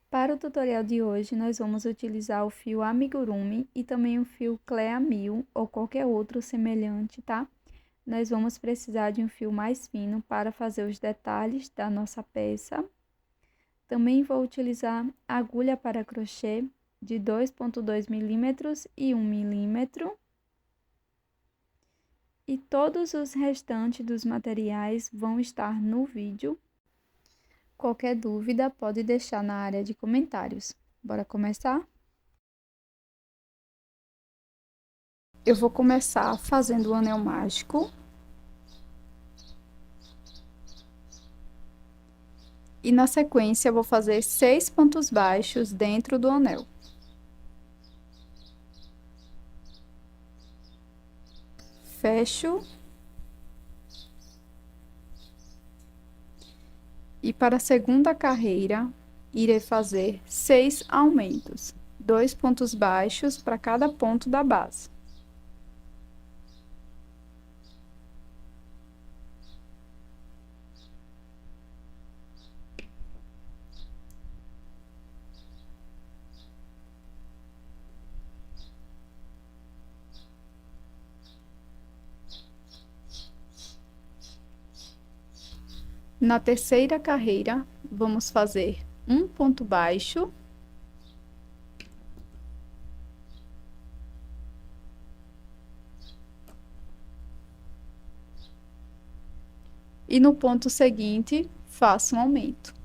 Para o tutorial de hoje, nós vamos utilizar o fio amigurumi e também o fio Clea 1000 ou qualquer outro semelhante, tá? Nós vamos precisar de um fio mais fino para fazer os detalhes da nossa peça. Também vou utilizar agulha para crochê de 2,2 milímetros e 1 milímetro. E todos os restantes dos materiais vão estar no vídeo. Qualquer dúvida pode deixar na área de comentários. Bora começar? Eu vou começar fazendo o anel mágico. E na sequência, eu vou fazer 6 pontos baixos dentro do anel. Fecho. E para a segunda carreira, irei fazer 6 aumentos, 2 pontos baixos para cada ponto da base. Na terceira carreira, vamos fazer um ponto baixo. E no ponto seguinte, faço um aumento.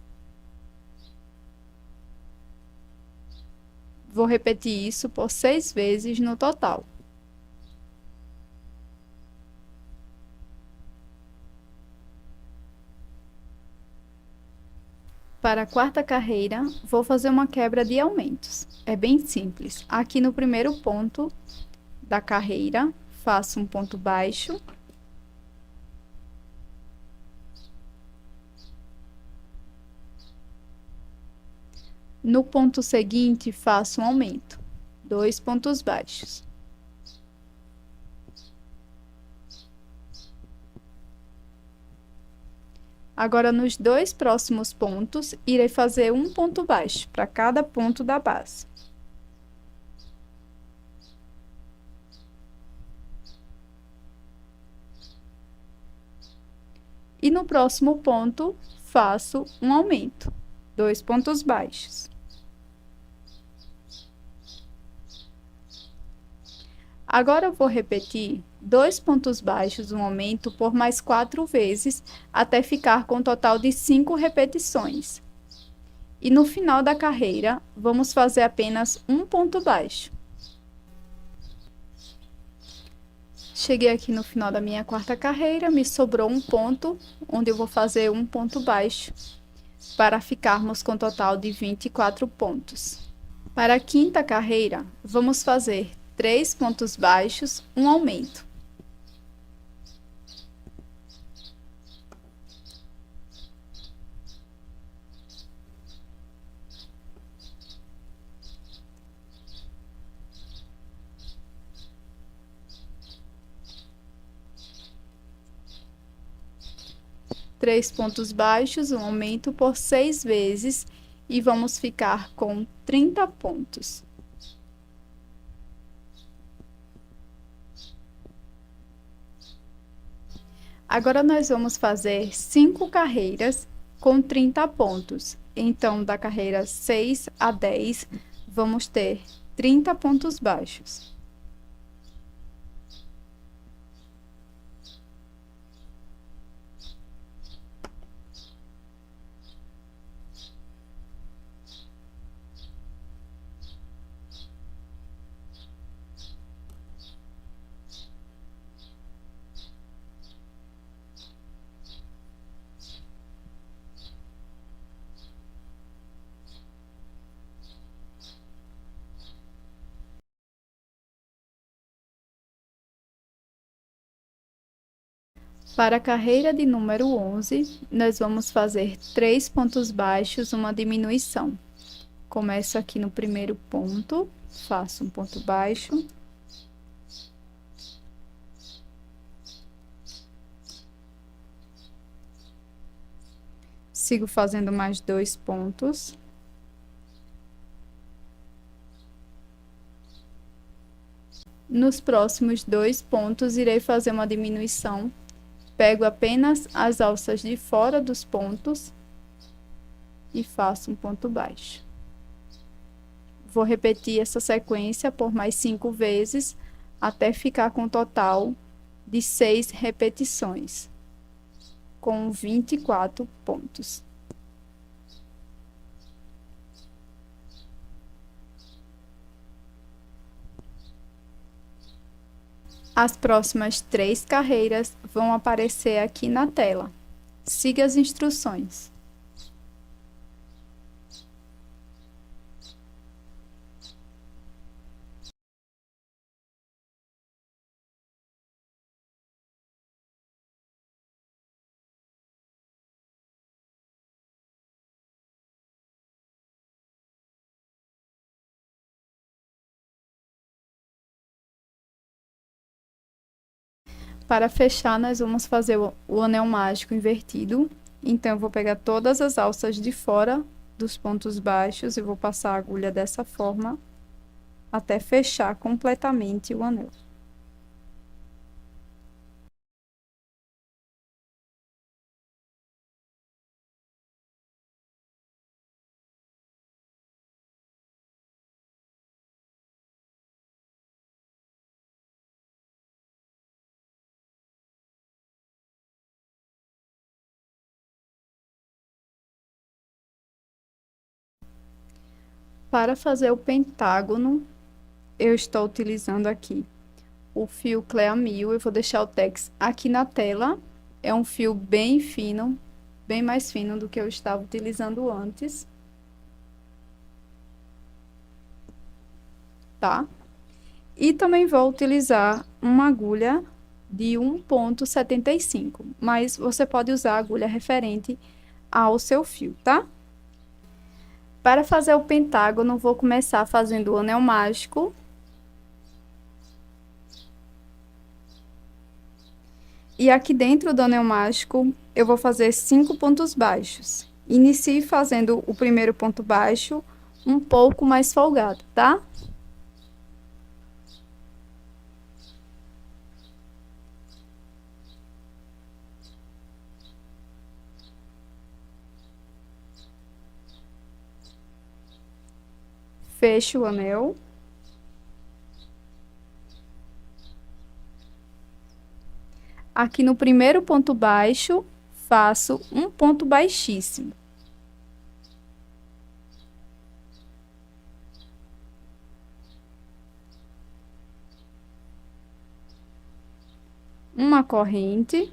Vou repetir isso por 6 vezes no total. Para a quarta carreira, vou fazer uma quebra de aumentos. É bem simples. Aqui no primeiro ponto da carreira, faço um ponto baixo. No ponto seguinte, faço um aumento, 2 pontos baixos. Agora, nos 2 próximos pontos, irei fazer um ponto baixo para cada ponto da base. E no próximo ponto, faço um aumento, 2 pontos baixos. Agora, eu vou repetir 2 pontos baixos, um aumento, por mais 4 vezes, até ficar com um total de 5 repetições. E no final da carreira, vamos fazer apenas um ponto baixo. Cheguei aqui no final da minha quarta carreira, me sobrou um ponto, onde eu vou fazer um ponto baixo, para ficarmos com um total de 24 pontos. Para a quinta carreira, vamos fazer 3 pontos baixos, um aumento. Três pontos baixos, um aumento por 6 vezes, e vamos ficar com 30 pontos. Agora, nós vamos fazer 5 carreiras com 30 pontos. Então, da carreira 6 a 10, vamos ter 30 pontos baixos. Para a carreira de número 11, nós vamos fazer 3 pontos baixos, uma diminuição. Começo aqui no primeiro ponto, faço um ponto baixo. Sigo fazendo mais 2 pontos. Nos próximos 2 pontos, irei fazer uma diminuição. Pego apenas as alças de fora dos pontos e faço um ponto baixo. Vou repetir essa sequência por mais 5 vezes, até ficar com um total de 6 repetições, com 24 pontos. As próximas 3 carreiras vão aparecer aqui na tela. Siga as instruções. Para fechar, nós vamos fazer o anel mágico invertido. Então, eu vou pegar todas as alças de fora dos pontos baixos e vou passar a agulha dessa forma até fechar completamente o anel. Para fazer o pentágono, eu estou utilizando aqui o fio Clea 1000. Eu vou deixar o tex aqui na tela. É um fio bem fino, bem mais fino do que eu estava utilizando antes. Tá? E também vou utilizar uma agulha de 1,75, mas você pode usar a agulha referente ao seu fio, tá? Para fazer o pentágono, vou começar fazendo o anel mágico. E aqui dentro do anel mágico, eu vou fazer 5 pontos baixos. Inicie fazendo o primeiro ponto baixo um pouco mais folgado, tá? Fecho o anel. Aqui no primeiro ponto baixo, faço um ponto baixíssimo. Uma corrente.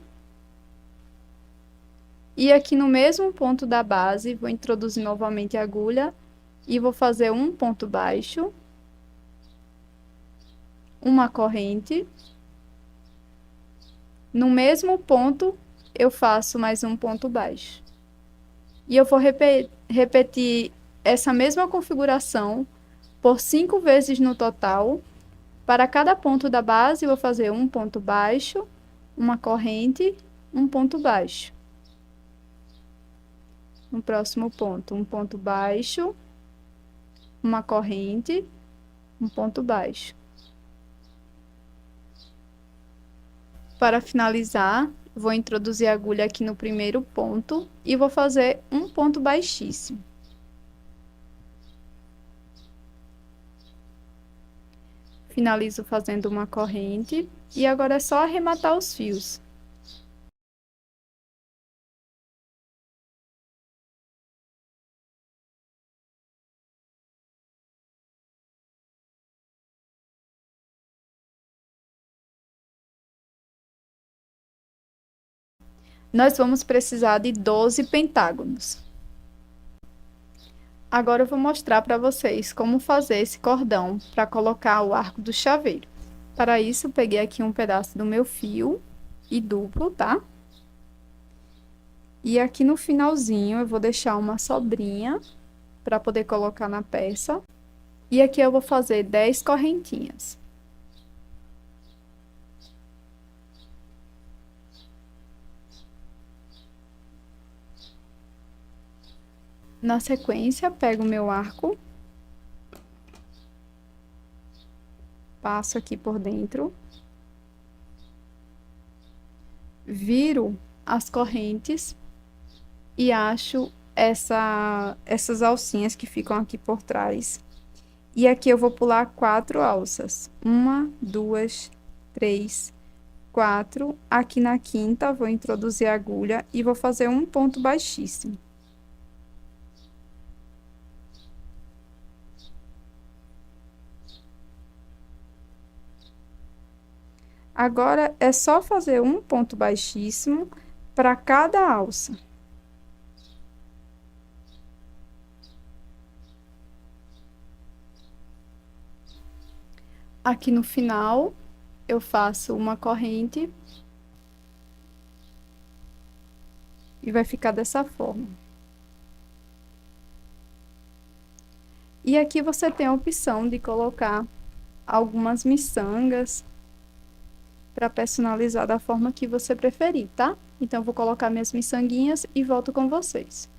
E aqui no mesmo ponto da base, vou introduzir novamente a agulha e vou fazer um ponto baixo, uma corrente. No mesmo ponto, eu faço mais um ponto baixo. E eu vou repetir essa mesma configuração por 5 vezes no total. Para cada ponto da base, eu vou fazer um ponto baixo, uma corrente, um ponto baixo. No próximo ponto, um ponto baixo, uma corrente, um ponto baixo. Para finalizar, vou introduzir a agulha aqui no primeiro ponto e vou fazer um ponto baixíssimo. Finalizo fazendo uma corrente e agora é só arrematar os fios. Nós vamos precisar de 12 pentágonos. Agora eu vou mostrar para vocês como fazer esse cordão para colocar o arco do chaveiro. Para isso, eu peguei aqui um pedaço do meu fio e duplo, tá? E aqui no finalzinho eu vou deixar uma sobrinha para poder colocar na peça. E aqui eu vou fazer 10 correntinhas. Na sequência, pego o meu arco. Passo aqui por dentro. Viro as correntes e acho essas alcinhas que ficam aqui por trás. E aqui eu vou pular 4 alças. 1, 2, 3, 4. Aqui na quinta, vou introduzir a agulha e vou fazer um ponto baixíssimo. Agora, é só fazer um ponto baixíssimo para cada alça. Aqui no final, eu faço uma corrente e vai ficar dessa forma. E aqui você tem a opção de colocar algumas miçangas para personalizar da forma que você preferir, tá? Então, eu vou colocar minhas miçanguinhas e volto com vocês.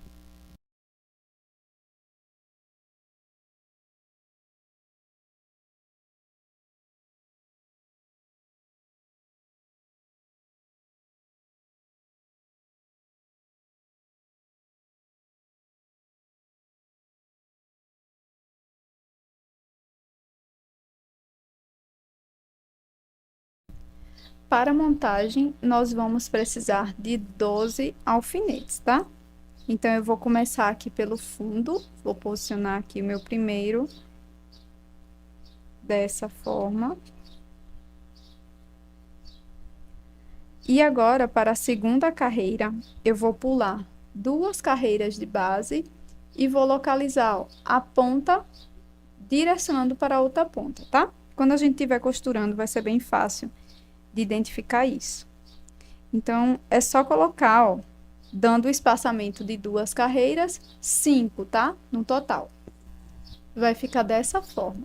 Para a montagem, nós vamos precisar de 12 alfinetes, tá? Então, eu vou começar aqui pelo fundo, vou posicionar aqui o meu primeiro, dessa forma. E agora, para a segunda carreira, eu vou pular 2 carreiras de base e vou localizar, ó, a ponta direcionando para a outra ponta, tá? Quando a gente estiver costurando, vai ser bem fácil de identificar isso. Então, é só colocar, ó, dando o espaçamento de 2 carreiras, 5, tá? No total. Vai ficar dessa forma.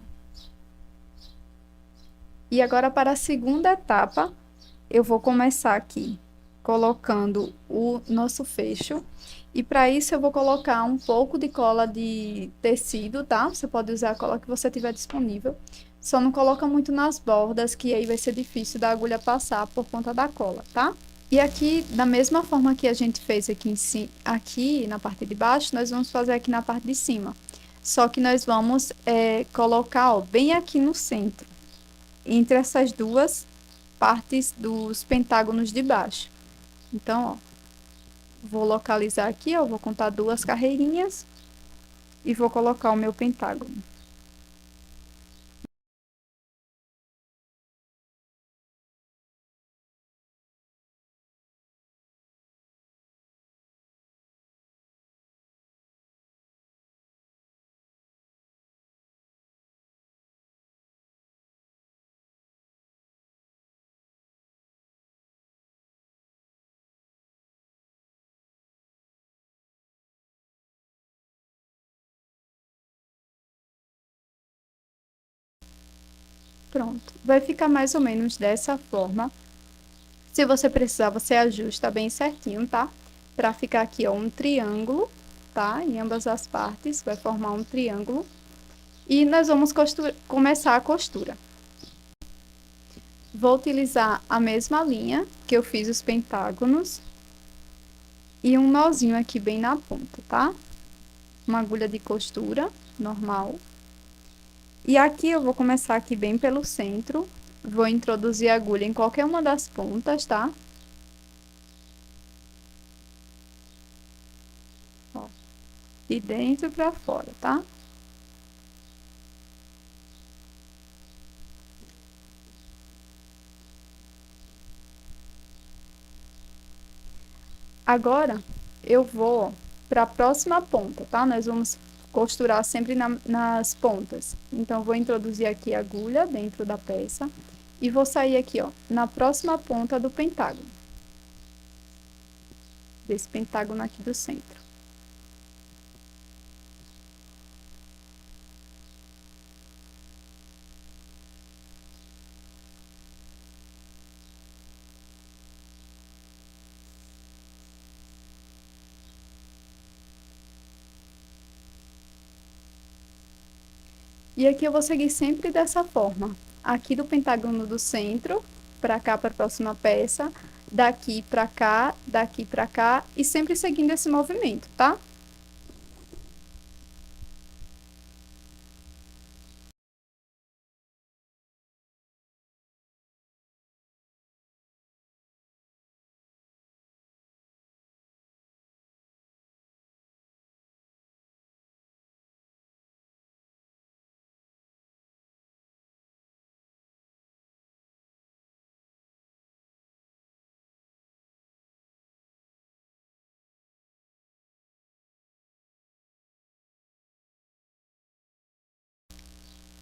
E agora, para a segunda etapa, eu vou começar aqui colocando o nosso fecho. E para isso, eu vou colocar um pouco de cola de tecido, tá? Você pode usar a cola que você tiver disponível. Só não coloca muito nas bordas, que aí vai ser difícil da agulha passar por conta da cola, tá? E aqui, da mesma forma que a gente fez aqui, aqui na parte de baixo, nós vamos fazer aqui na parte de cima. Só que nós vamos colocar, ó, bem aqui no centro, entre essas duas partes dos pentágonos de baixo. Então, ó, vou localizar aqui, ó, vou contar 2 carreirinhas e vou colocar o meu pentágono. Pronto, vai ficar mais ou menos dessa forma. Se você precisar, você ajusta bem certinho, tá? Pra ficar aqui, ó, um triângulo, tá? Em ambas as partes, vai formar um triângulo. E nós vamos começar a costura. Vou utilizar a mesma linha que eu fiz os pentágonos. E um nozinho aqui bem na ponta, tá? Uma agulha de costura normal. E aqui eu vou começar aqui bem pelo centro. Vou introduzir a agulha em qualquer uma das pontas, tá? Ó, de dentro pra fora, tá? Agora, eu vou para a próxima ponta, tá? Nós vamos costurar sempre nas pontas. Então, vou introduzir aqui a agulha dentro da peça e vou sair aqui, ó, na próxima ponta do pentágono. Desse pentágono aqui do centro. E aqui eu vou seguir sempre dessa forma, aqui do pentágono do centro, para cá, para a próxima peça, daqui para cá, e sempre seguindo esse movimento, tá?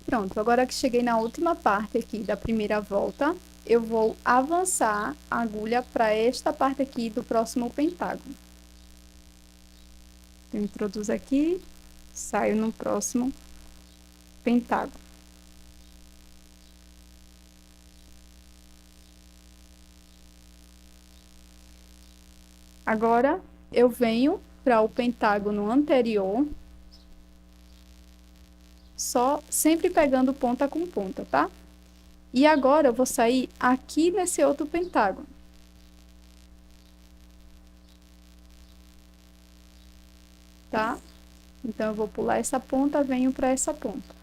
Pronto, agora que cheguei na última parte aqui da primeira volta, eu vou avançar a agulha para esta parte aqui do próximo pentágono. Eu introduzo aqui, saio no próximo pentágono. Agora, eu venho para o pentágono anterior, só sempre pegando ponta com ponta, tá? E agora eu vou sair aqui nesse outro pentágono. Tá? Então, eu vou pular essa ponta, venho para essa ponta.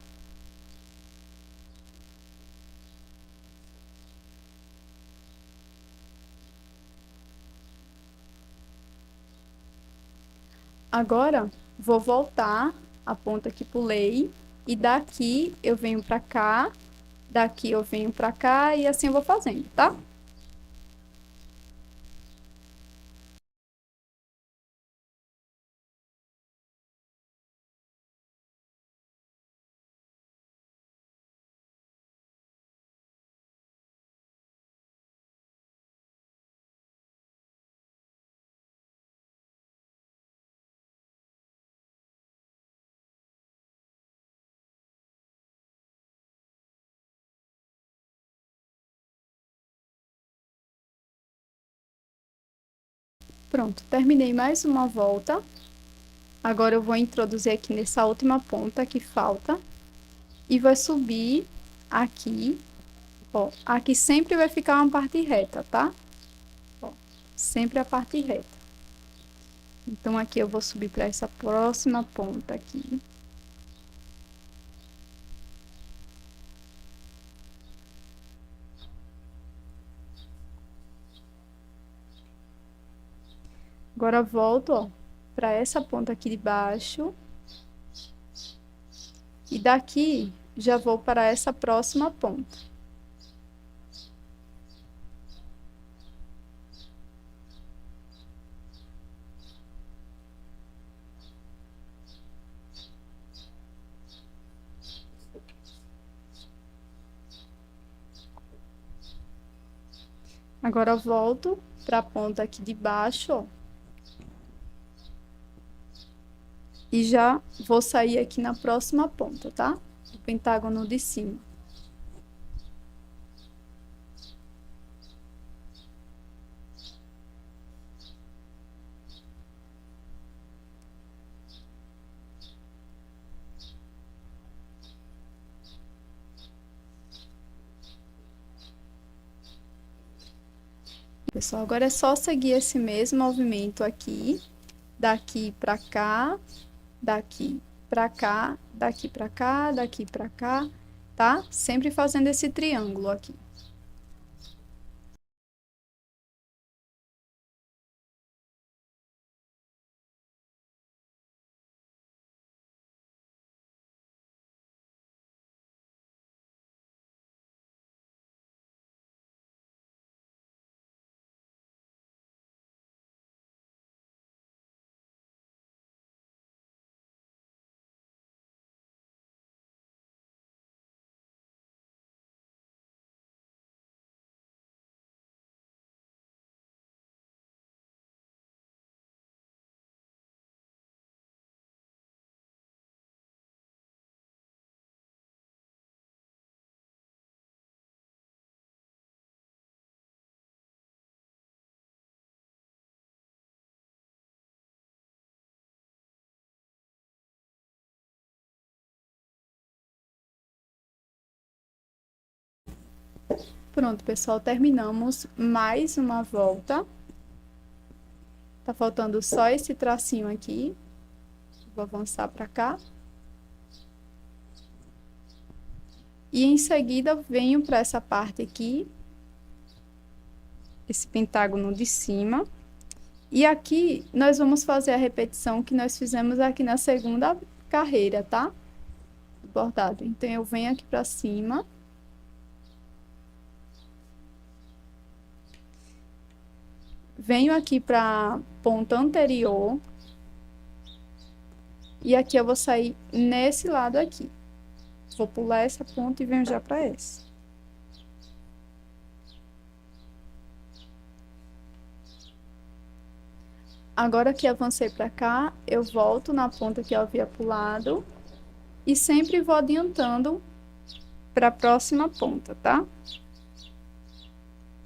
Agora, vou voltar a ponta que pulei, e daqui eu venho para cá, daqui eu venho para cá, e assim eu vou fazendo, tá? Pronto, terminei mais uma volta. Agora eu vou introduzir aqui nessa última ponta que falta, e vai subir aqui, ó. Aqui sempre vai ficar uma parte reta, tá? Ó, sempre a parte reta. Então, aqui eu vou subir para essa próxima ponta aqui. Agora, volto, ó, para essa ponta aqui de baixo. E daqui, já vou para essa próxima ponta. Agora, volto para a ponta aqui de baixo, ó. E já vou sair aqui na próxima ponta, tá? O pentágono de cima. Pessoal, agora é só seguir esse mesmo movimento aqui, daqui para cá, daqui para cá, daqui para cá, daqui para cá, tá? Sempre fazendo esse triângulo aqui. Pronto, pessoal, terminamos mais uma volta. Tá faltando só esse tracinho aqui. Vou avançar para cá. E em seguida venho para essa parte aqui, esse pentágono de cima. E aqui nós vamos fazer a repetição que nós fizemos aqui na segunda carreira, tá? Do bordado. Então, eu venho aqui para cima. Venho aqui para ponta anterior. E aqui eu vou sair nesse lado aqui. Vou pular essa ponta e venho já para essa. Agora que avancei para cá, eu volto na ponta que eu havia pulado e sempre vou adiantando para a próxima ponta, tá?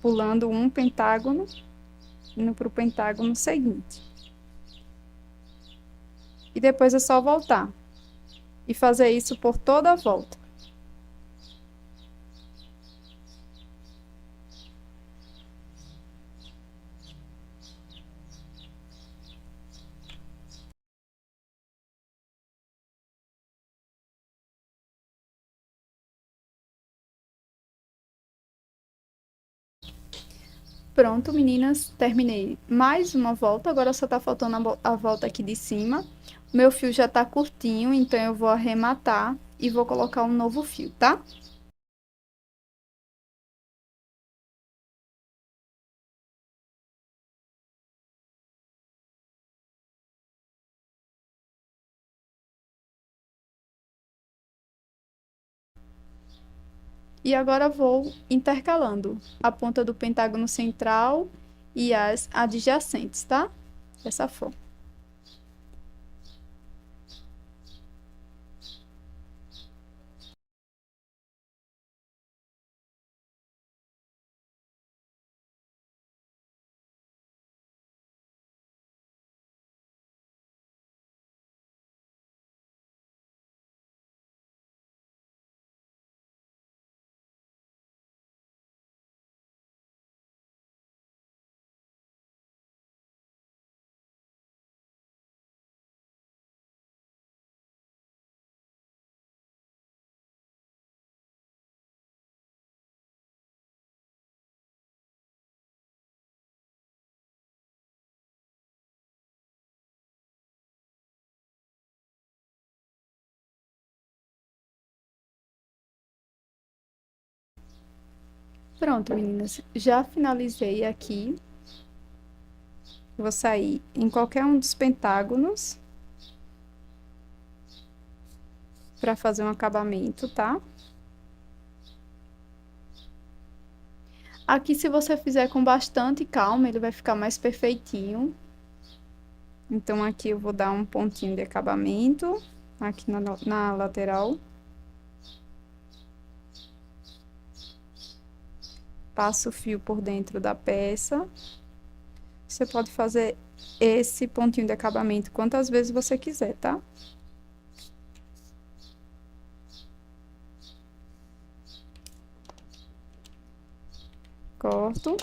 Pulando um pentágono, indo para o pentágono seguinte. E depois é só voltar e fazer isso por toda a volta. Pronto, meninas, terminei mais uma volta, agora só tá faltando a volta aqui de cima. O meu fio já tá curtinho, então eu vou arrematar e vou colocar um novo fio, tá? E agora vou intercalando a ponta do pentágono central e as adjacentes, tá? Dessa forma. Pronto, meninas, já finalizei aqui. Vou sair em qualquer um dos pentágonos para fazer um acabamento, tá? Aqui, se você fizer com bastante calma, ele vai ficar mais perfeitinho. Então, aqui eu vou dar um pontinho de acabamento, aqui na lateral. Passo o fio por dentro da peça. Você pode fazer esse pontinho de acabamento quantas vezes você quiser, tá? Corto.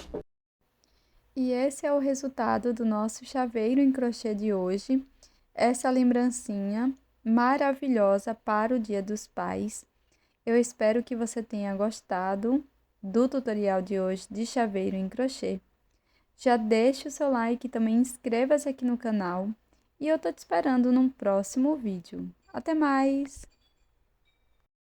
E esse é o resultado do nosso chaveiro em crochê de hoje. Essa lembrancinha maravilhosa para o Dia dos Pais. Eu espero que você tenha gostado do tutorial de hoje de chaveiro em crochê. Já deixe o seu like e também inscreva-se aqui no canal. E eu tô te esperando num próximo vídeo. Até mais!